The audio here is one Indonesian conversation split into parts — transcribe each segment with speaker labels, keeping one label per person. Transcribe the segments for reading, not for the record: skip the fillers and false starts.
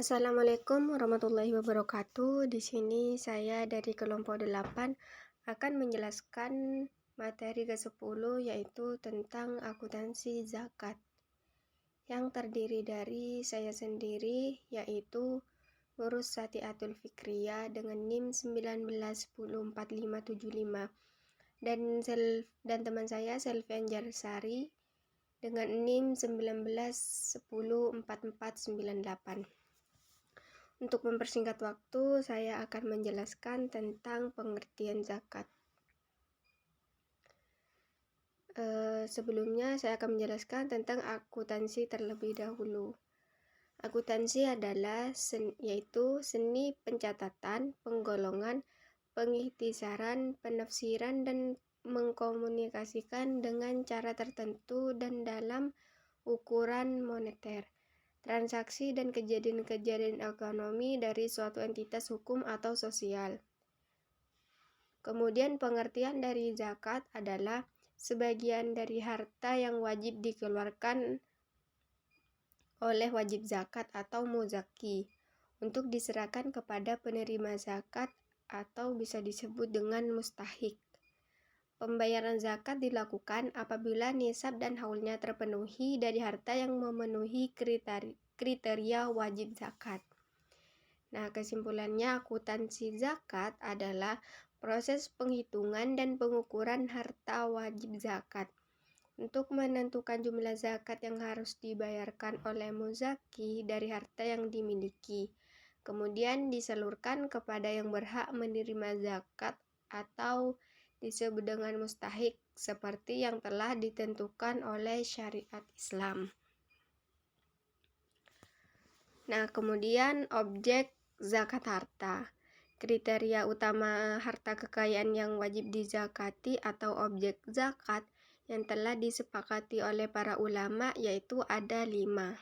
Speaker 1: Assalamualaikum warahmatullahi wabarakatuh. Di sini saya dari kelompok 8 akan menjelaskan materi ke-10 yaitu tentang akuntansi zakat yang terdiri dari saya sendiri yaitu Nurus Satiatul Fikriyah dengan NIM 19104575 dan teman saya Selvian Jarsari dengan NIM 19104498. Untuk mempersingkat waktu, saya akan menjelaskan tentang pengertian zakat. Sebelumnya, saya akan menjelaskan tentang akuntansi terlebih dahulu. Akuntansi adalah yaitu seni pencatatan, penggolongan, pengikhtisaran, penafsiran, dan mengkomunikasikan dengan cara tertentu dan dalam ukuran moneter, transaksi dan kejadian-kejadian ekonomi dari suatu entitas hukum atau sosial. Kemudian pengertian dari zakat adalah sebagian dari harta yang wajib dikeluarkan oleh wajib zakat atau muzaki untuk diserahkan kepada penerima zakat atau bisa disebut dengan mustahik. Pembayaran zakat dilakukan apabila nisab dan haulnya terpenuhi dari harta yang memenuhi kriteria wajib zakat. Nah, kesimpulannya akuntansi zakat adalah proses penghitungan dan pengukuran harta wajib zakat untuk menentukan jumlah zakat yang harus dibayarkan oleh muzaki dari harta yang dimiliki, kemudian disalurkan kepada yang berhak menerima zakat atau disebut dengan mustahik seperti yang telah ditentukan oleh syariat Islam. Nah, kemudian objek zakat harta. Kriteria utama harta kekayaan yang wajib dizakati atau objek zakat yang telah disepakati oleh para ulama yaitu ada 5.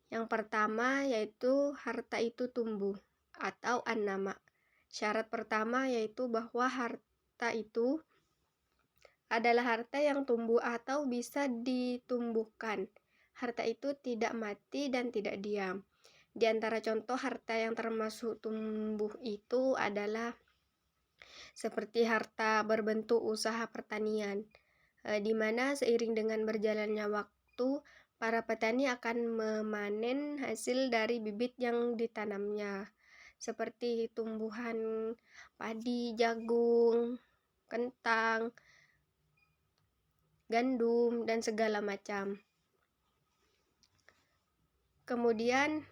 Speaker 1: Yang pertama yaitu harta itu tumbuh atau an-nama. Syarat pertama yaitu bahwa harta itu adalah harta yang tumbuh atau bisa ditumbuhkan. Harta itu tidak mati dan tidak diam. Di antara contoh harta yang termasuk tumbuh itu adalah seperti harta berbentuk usaha pertanian, di mana seiring dengan berjalannya waktu, para petani akan memanen hasil dari bibit yang ditanamnya, seperti tumbuhan padi, jagung, kentang, gandum, dan segala macam. Kemudian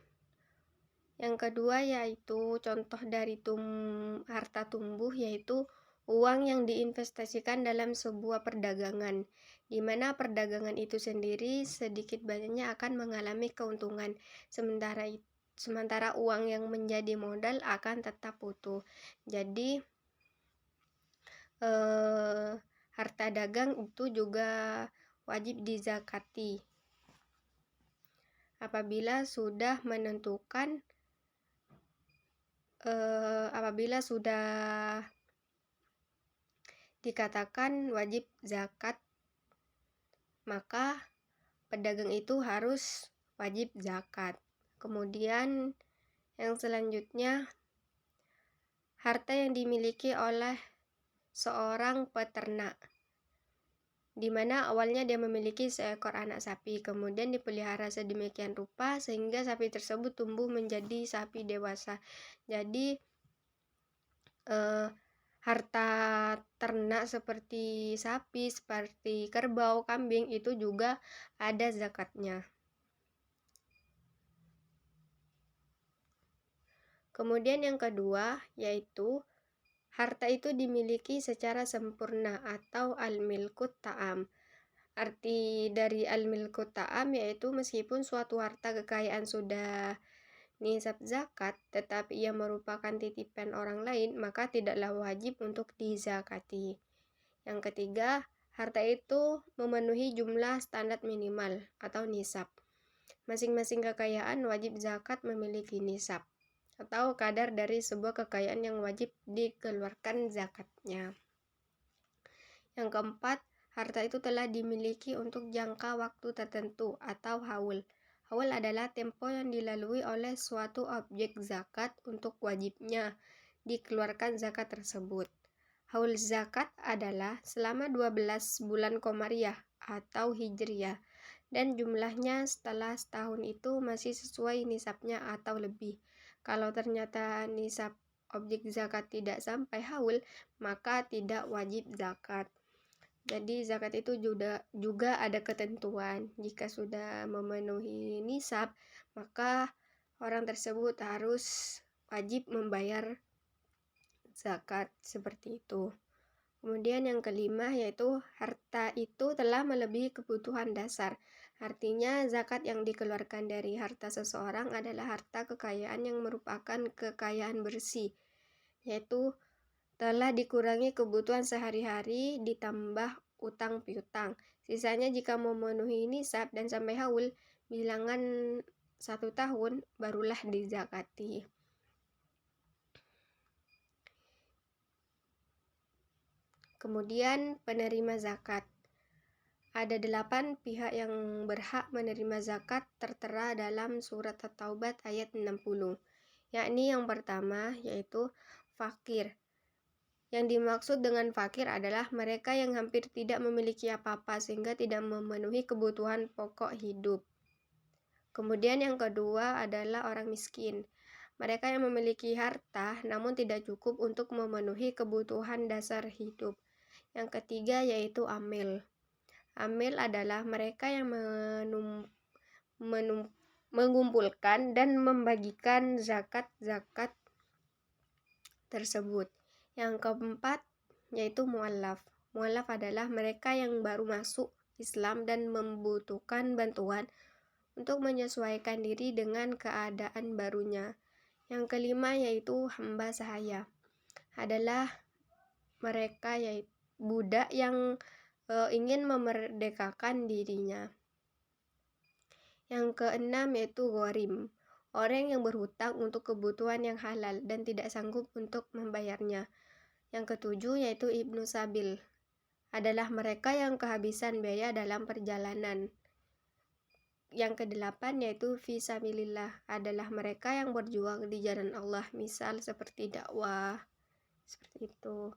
Speaker 1: yang kedua yaitu contoh dari harta tumbuh yaitu uang yang diinvestasikan dalam sebuah perdagangan, di mana perdagangan itu sendiri sedikit banyaknya akan mengalami keuntungan, sementara uang yang menjadi modal akan tetap utuh. Jadi harta dagang itu juga wajib dizakati apabila sudah dikatakan wajib zakat, maka pedagang itu harus wajib zakat. Kemudian yang selanjutnya, harta yang dimiliki oleh seorang peternak, di mana awalnya dia memiliki seekor anak sapi, kemudian dipelihara sedemikian rupa sehingga sapi tersebut tumbuh menjadi sapi dewasa. Jadi harta ternak seperti sapi, seperti kerbau, kambing itu juga ada zakatnya. Kemudian yang kedua yaitu harta itu dimiliki secara sempurna atau al-milkut ta'am. Arti dari al-milkut ta'am yaitu meskipun suatu harta kekayaan sudah nisab zakat, tetapi ia merupakan titipan orang lain, maka tidaklah wajib untuk dizakati. Yang ketiga, harta itu memenuhi jumlah standar minimal atau nisab. Masing-masing kekayaan wajib zakat memiliki nisab atau kadar dari sebuah kekayaan yang wajib dikeluarkan zakatnya. Yang keempat, harta itu telah dimiliki untuk jangka waktu tertentu atau haul. Haul adalah tempo yang dilalui oleh suatu objek zakat untuk wajibnya dikeluarkan zakat tersebut. Haul zakat adalah selama 12 bulan Komariah atau Hijriyah, dan jumlahnya setelah setahun itu masih sesuai nisabnya atau lebih. Kalau ternyata nisab objek zakat tidak sampai haul, maka tidak wajib zakat. Jadi zakat itu juga ada ketentuan. Jika sudah memenuhi nisab, maka orang tersebut harus wajib membayar zakat, seperti itu. Kemudian yang kelima yaitu harta itu telah melebihi kebutuhan dasar. Artinya zakat yang dikeluarkan dari harta seseorang adalah harta kekayaan yang merupakan kekayaan bersih, yaitu telah dikurangi kebutuhan sehari-hari ditambah utang piutang. Sisanya jika memenuhi nisab dan sampai haul bilangan 1 tahun barulah dizakati. Kemudian penerima zakat. Ada 8 pihak yang berhak menerima zakat tertera dalam surat At-Taubah ayat 60. Yakni yang pertama yaitu fakir. Yang dimaksud dengan fakir adalah mereka yang hampir tidak memiliki apa-apa sehingga tidak memenuhi kebutuhan pokok hidup. Kemudian yang kedua adalah orang miskin. Mereka yang memiliki harta namun tidak cukup untuk memenuhi kebutuhan dasar hidup. Yang ketiga yaitu amil. Amil adalah mereka yang mengumpulkan dan membagikan zakat-zakat tersebut. Yang keempat yaitu mu'allaf. Mu'allaf adalah mereka yang baru masuk Islam dan membutuhkan bantuan untuk menyesuaikan diri dengan keadaan barunya. Yang kelima yaitu hamba sahaya. Adalah mereka yaitu budak yang ingin memerdekakan dirinya. Yang keenam yaitu gharim. Orang yang berhutang untuk kebutuhan yang halal dan tidak sanggup untuk membayarnya. Yang ketujuh yaitu ibnu sabil. Adalah mereka yang kehabisan biaya dalam perjalanan. Yang kedelapan yaitu fisabilillah. Adalah mereka yang berjuang di jalan Allah, misal seperti dakwah, seperti itu.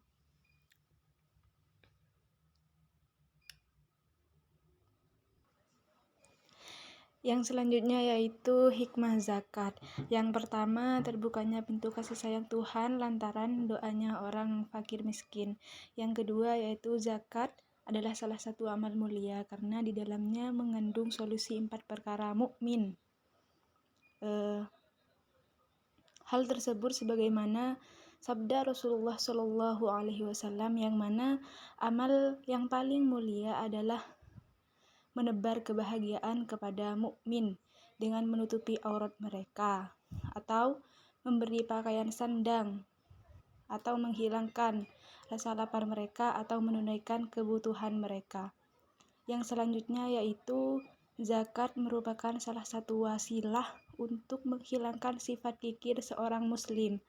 Speaker 2: Yang selanjutnya yaitu hikmah zakat. Yang pertama, terbukanya pintu kasih sayang Tuhan lantaran doanya orang fakir miskin. Yang kedua yaitu zakat adalah salah satu amal mulia karena di dalamnya mengandung solusi 4 perkara mukmin. Hal tersebut sebagaimana sabda Rasulullah Shallallahu Alaihi Wasallam yang mana amal yang paling mulia adalah menebar kebahagiaan kepada mukmin dengan menutupi aurat mereka, atau memberi pakaian sandang, atau menghilangkan rasa lapar mereka, atau menunaikan kebutuhan mereka. Yang selanjutnya yaitu zakat merupakan salah satu wasilah untuk menghilangkan sifat kikir seorang muslim.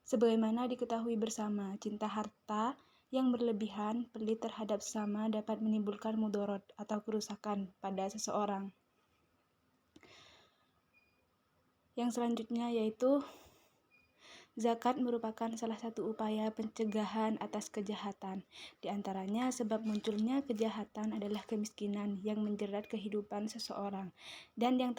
Speaker 2: Sebagaimana diketahui bersama, cinta harta yang berlebihan, pelit terhadap sesama dapat menimbulkan mudarat atau kerusakan pada seseorang. Yang selanjutnya yaitu zakat merupakan salah satu upaya pencegahan atas kejahatan. Di antaranya sebab munculnya kejahatan adalah kemiskinan yang menjerat kehidupan seseorang. Dan yang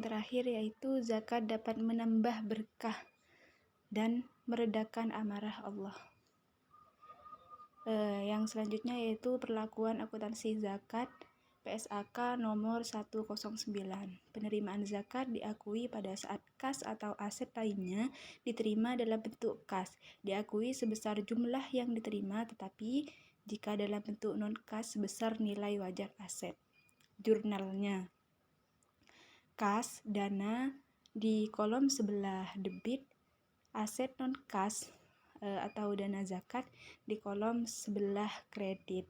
Speaker 2: terakhir yaitu zakat dapat menambah berkah dan meredakan amarah Allah. Yang selanjutnya yaitu perlakuan akuntansi zakat PSAK nomor 109. Penerimaan zakat diakui pada saat kas atau aset lainnya diterima dalam bentuk kas, diakui sebesar jumlah yang diterima, tetapi jika dalam bentuk non-kas sebesar nilai wajar aset. Jurnalnya kas dana di kolom sebelah debit, aset non-kas atau dana zakat di kolom sebelah kredit.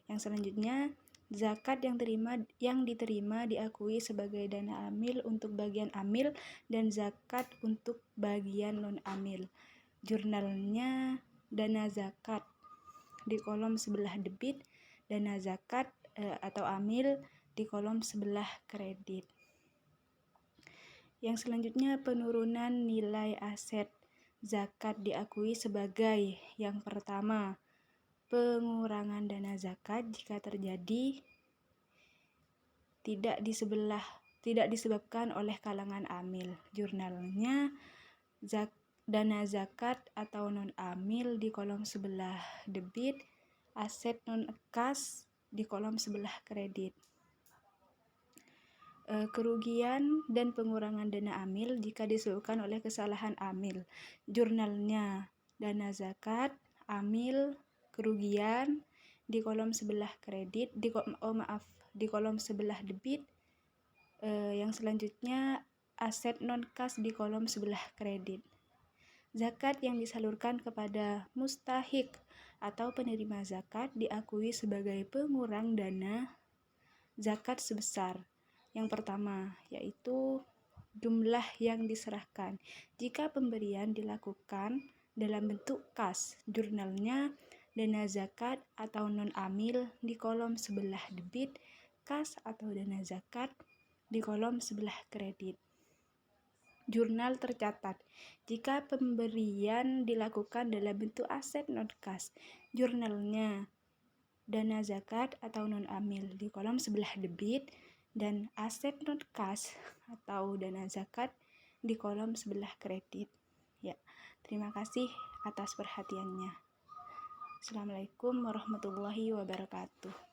Speaker 2: Yang selanjutnya, zakat yang diterima diakui sebagai dana amil untuk bagian amil dan zakat untuk bagian non-amil. Jurnalnya dana zakat di kolom sebelah debit, dana zakat atau amil di kolom sebelah kredit. Yang selanjutnya, penurunan nilai aset zakat diakui sebagai yang pertama, pengurangan dana zakat jika terjadi tidak disebabkan oleh kalangan amil. Jurnalnya dana zakat atau non-amil di kolom sebelah debit, aset non-kas di kolom sebelah kredit. Kerugian dan pengurangan dana amil jika disebabkan oleh kesalahan amil. Jurnalnya dana zakat, amil, kerugian di kolom sebelah kredit, di kolom sebelah debit. Yang selanjutnya aset non-kas di kolom sebelah kredit. Zakat yang disalurkan kepada mustahik atau penerima zakat diakui sebagai pengurang dana zakat sebesar yang pertama, yaitu jumlah yang diserahkan. Jika pemberian dilakukan dalam bentuk kas, jurnalnya dana zakat atau non-amil di kolom sebelah debit, kas atau dana zakat di kolom sebelah kredit. Jurnal tercatat. Jika pemberian dilakukan dalam bentuk aset non-kas, jurnalnya dana zakat atau non-amil di kolom sebelah debit, dan aset non-kas atau dana zakat di kolom sebelah kredit. Ya, terima kasih atas perhatiannya. Assalamualaikum warahmatullahi wabarakatuh.